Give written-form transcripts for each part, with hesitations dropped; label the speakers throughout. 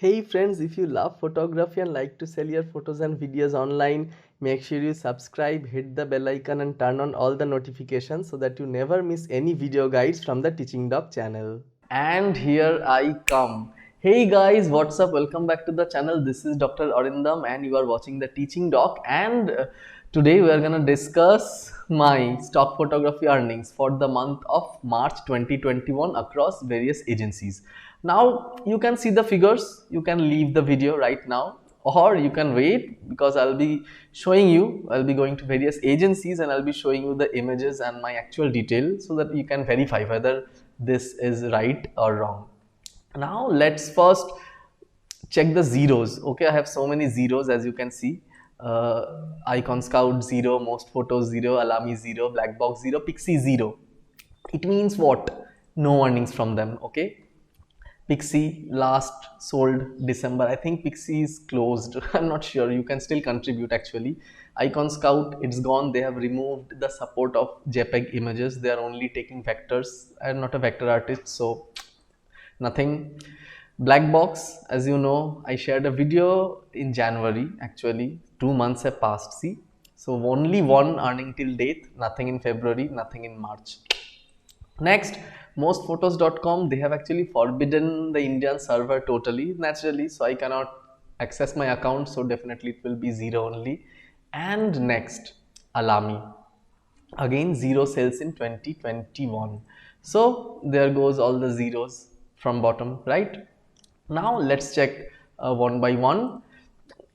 Speaker 1: Hey friends, if you love photography and like to sell your photos and videos online, make sure you subscribe, hit the bell icon and turn on all the notifications so that you never miss any video guides from the Teaching Doc channel. And here I come. Hey guys, what's up? Welcome back to the channel. This is Dr. Arindam and you are watching the Teaching Doc, and today we are going to discuss my stock photography earnings for the month of March 2021 across various agencies. Now you can see the figures. You can leave the video right now or you can wait, because I'll be going to various agencies and I'll be showing you the images and my actual details so that you can verify whether this is right or wrong. Now let's first check the zeros. Okay, I have so many zeros, as you can see. Iconscout 0, most photos 0, Alami 0, Blackbox 0, Picxy 0. It means what? No earnings from them. Okay, Picxy last sold December. I think Picxy is closed. I'm not sure. You can still contribute actually. Iconscout, it's gone. They have removed the support of JPEG images. They are only taking vectors. I'm not a vector artist, so nothing. Blackbox, as you know, I shared a video in January. Actually, 2 months have passed. See, so only one earning till date. Nothing in February. Nothing in March. Next, mostphotos.com, they have actually forbidden the Indian server totally, naturally, so I cannot access my account, so definitely it will be 0 only. And next, Alami, again 0 sales in 2021. So there goes all the zeros from bottom, right? Now let's check one by one.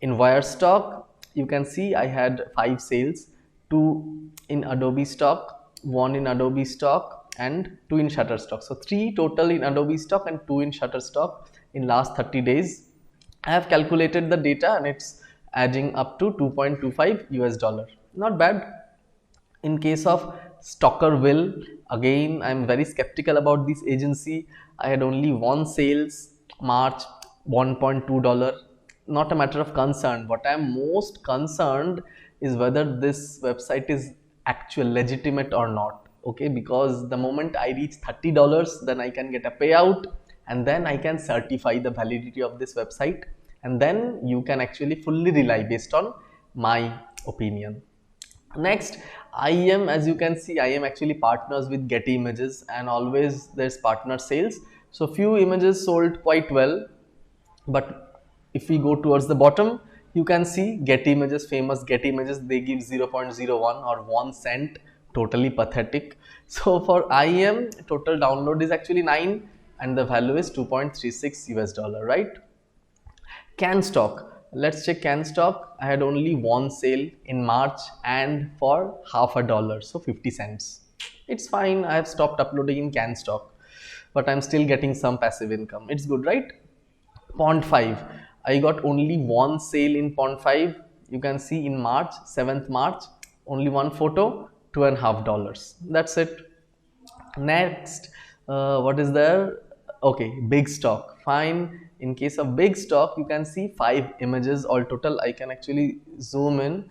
Speaker 1: In Wirestock, you can see I had 5 sales, 2 in Adobe Stock, 1 in Adobe Stock and 2 in Shutterstock. So 3 total in Adobe Stock and 2 in Shutterstock in last 30 days. I have calculated the data and it's adding up to 2.25 US dollar. Not bad. In case of Stockerwill, again I'm very skeptical about this agency. I had only 1 sales, March, $1.2. Not a matter of concern. What I am most concerned is whether this website is actual legitimate or not. Okay, because the moment I reach $30, then I can get a payout and then I can certify the validity of this website, and then you can actually fully rely based on my opinion. Next, IM, as you can see, IM actually partners with Getty Images and always there's partner sales. So few images sold quite well, but if we go towards the bottom, you can see Getty Images, famous Getty Images, they give 0.01 or 1 cent, totally pathetic. So for IM, total download is actually 9 and the value is 2.36 US dollar, right? Canstock, let's check Canstock. I had only 1 sale in March and for $0.50, so 50 cents. It's fine. I have stopped uploading in Canstock, but I'm still getting some passive income. It's good, right? Pond 5, I got only 1 sale in Pond 5. You can see in March, 7th March, only 1 photo, $2.50. That's it. Next, what is there? Okay, big stock, fine. In case of big stock, you can see 5 images all total. I can actually zoom in.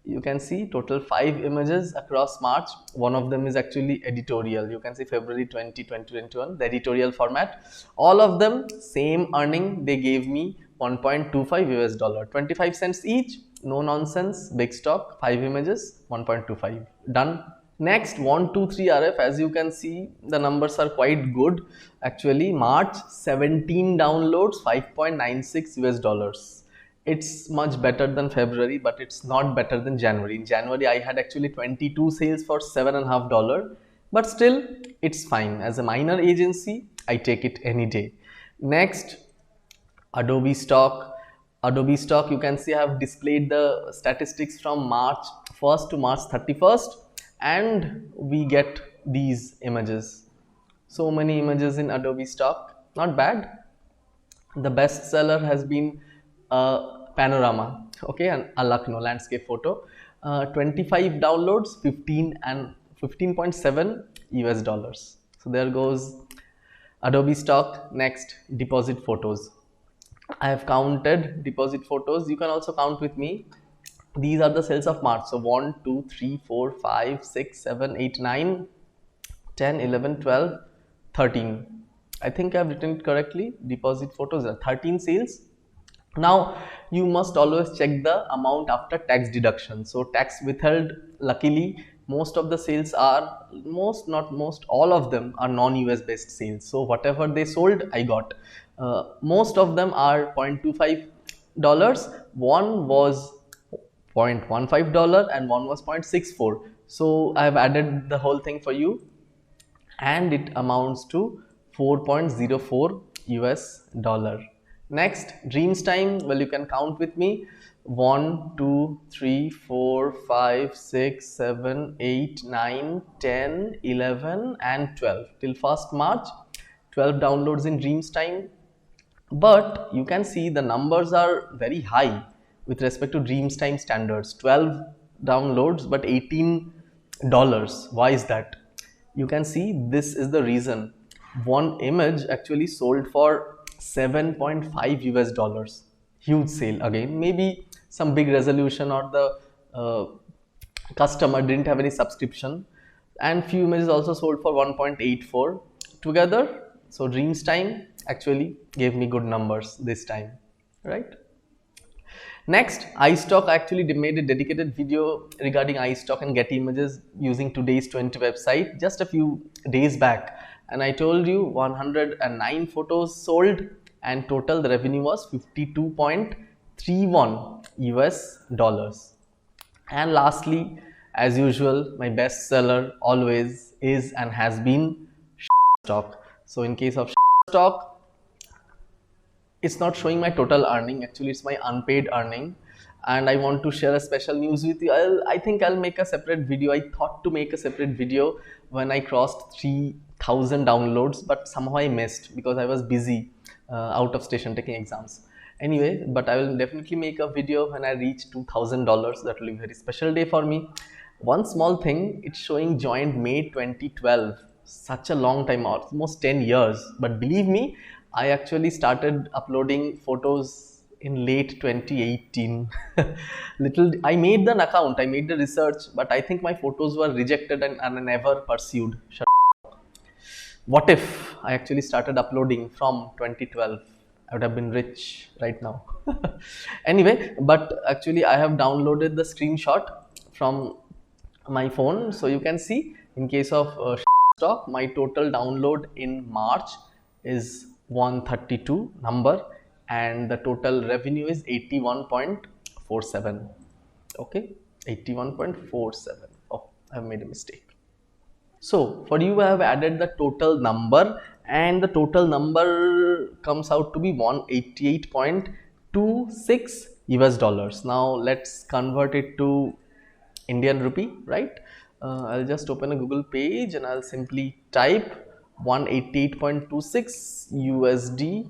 Speaker 1: You can see total 5 images across March. One of them is actually editorial. You can see February 2021, the editorial format. All of them same earning. They gave me 1.25 US dollar, 25 cents each. No nonsense. Big stock, 5 images, 1.25. Done. Next, 123 RF, as you can see, the numbers are quite good. Actually, March, 17 downloads, 5.96 US dollars. It's much better than February, but it's not better than January. In January, I had actually 22 sales for $7.50, but still, it's fine. As a minor agency, I take it any day. Next, Adobe Stock. Adobe Stock, you can see I have displayed the statistics from March 1st to March 31st, and we get these images. So many images in Adobe Stock, not bad. The best seller has been panorama, okay, and a Lucknow landscape photo. 25 downloads, 15 and 15.7 US dollars. So there goes Adobe Stock. Next, deposit photos. I have counted deposit photos. You can also count with me. These are the sales of March. So 1, 2, 3, 4, 5, 6, 7, 8, 9, 10, 11, 12, 13. I think I've written it correctly. Deposit photos are 13 sales. Now you must always check the amount after tax deduction. So tax withheld, luckily most of the sales are, not most, all of them are non-US based sales. So whatever they sold, I got. Most of them are $0.25. One was $0.15 and one was $0.64. So I have added the whole thing for you, and it amounts to 4.04 US dollar. Next, Dreamstime. Well, you can count with me. 1, 2, 3, 4, 5, 6, 7, 8, 9, 10, 11 and 12. Till 1st March, 12 downloads in Dreamstime. But you can see the numbers are very high with respect to Dreamstime standards. 12 downloads but $18. Why is that? You can see this is the reason. One image actually sold for 7.5 US dollars. Huge sale again. Maybe some big resolution, or the customer didn't have any subscription, and few images also sold for 1.84 together. So Dreamstime actually gave me good numbers this time, right? Next, iStock. Actually made a dedicated video regarding iStock and Getty Images using today's 20 website just a few days back, and I told you 109 photos sold, and total the revenue was 52.31 US dollars. And lastly, as usual, my best seller always is and has been Shutterstock. So in case of Shutterstock, it's not showing my total earning. Actually, it's my unpaid earning, and I want to share a special news with you. I think I'll make a separate video. I thought to make a separate video when I crossed 3,000 downloads, but somehow I missed because I was busy out of station taking exams. Anyway, but I will definitely make a video when I reach $2,000. That will be a very special day for me. One small thing, it's showing joined May 2012. Such a long time, almost 10 years. But believe me, I actually started uploading photos in late 2018. I made an account, I made the research, but I think my photos were rejected and I never pursued. What if I actually started uploading from 2012? I would have been rich right now. Anyway, but actually I have downloaded the screenshot from my phone. So you can see, in case of stock, my total download in March is 132 number, and the total revenue is 81.47. okay, 81.47. oh, I have made a mistake. So for you, I have added the total number, and the total number comes out to be 188.26 US dollars. Now let's convert it to Indian rupee, right? I'll just open a Google page and I'll simply type 188.26 USD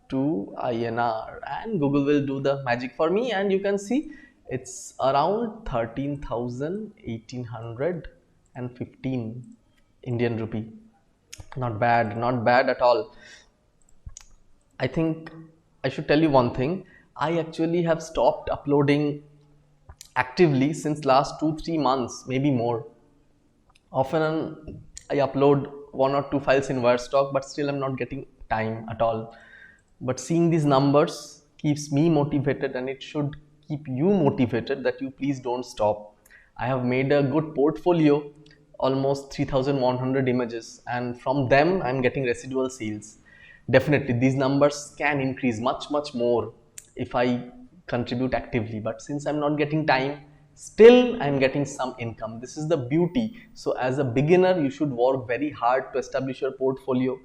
Speaker 1: to INR, and Google will do the magic for me, and you can see it's around 13,1815 Indian rupee. Not bad, not bad at all. I think I should tell you one thing. I actually have stopped uploading actively since last 2-3 months, maybe more. Often I upload 1 or 2 files in Wirestock, but still I'm not getting time at all. But seeing these numbers keeps me motivated, and it should keep you motivated that you please don't stop. I have made a good portfolio, almost 3,100 images, and from them I'm getting residual sales. Definitely these numbers can increase much more if I contribute actively, but since I'm not getting time, still I'm getting some income. This is the beauty. So as a beginner, you should work very hard to establish your portfolio,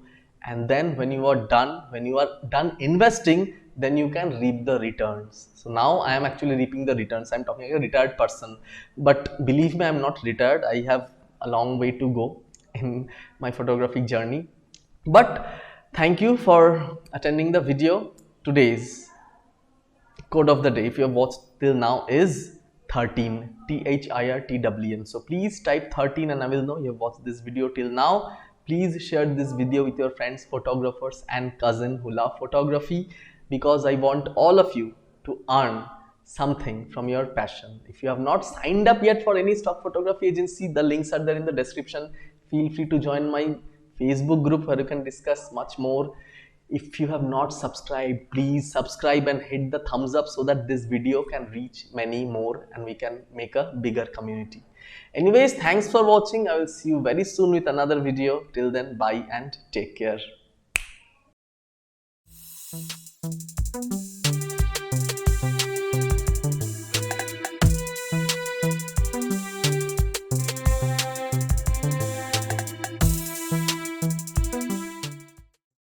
Speaker 1: and then when you are done investing, then you can reap the returns. So now I am actually reaping the returns. I'm talking like a retired person, but believe me, I'm not retired. I have a long way to go in my photographic journey. But thank you for attending the video. Today's code of the day, if you have watched till now, is 13, THIRTWN. So please type 13 and I will know you have watched this video till now. Please share this video with your friends, photographers and cousin who love photography, because I want all of you to earn something from your passion. If you have not signed up yet for any stock photography agency, the links are there in the description. Feel free to join my Facebook group where you can discuss much more. If you have not subscribed, please subscribe and hit the thumbs up so that this video can reach many more and we can make a bigger community. Anyways, thanks for watching. I will see you very soon with another video. Till then, bye and take care.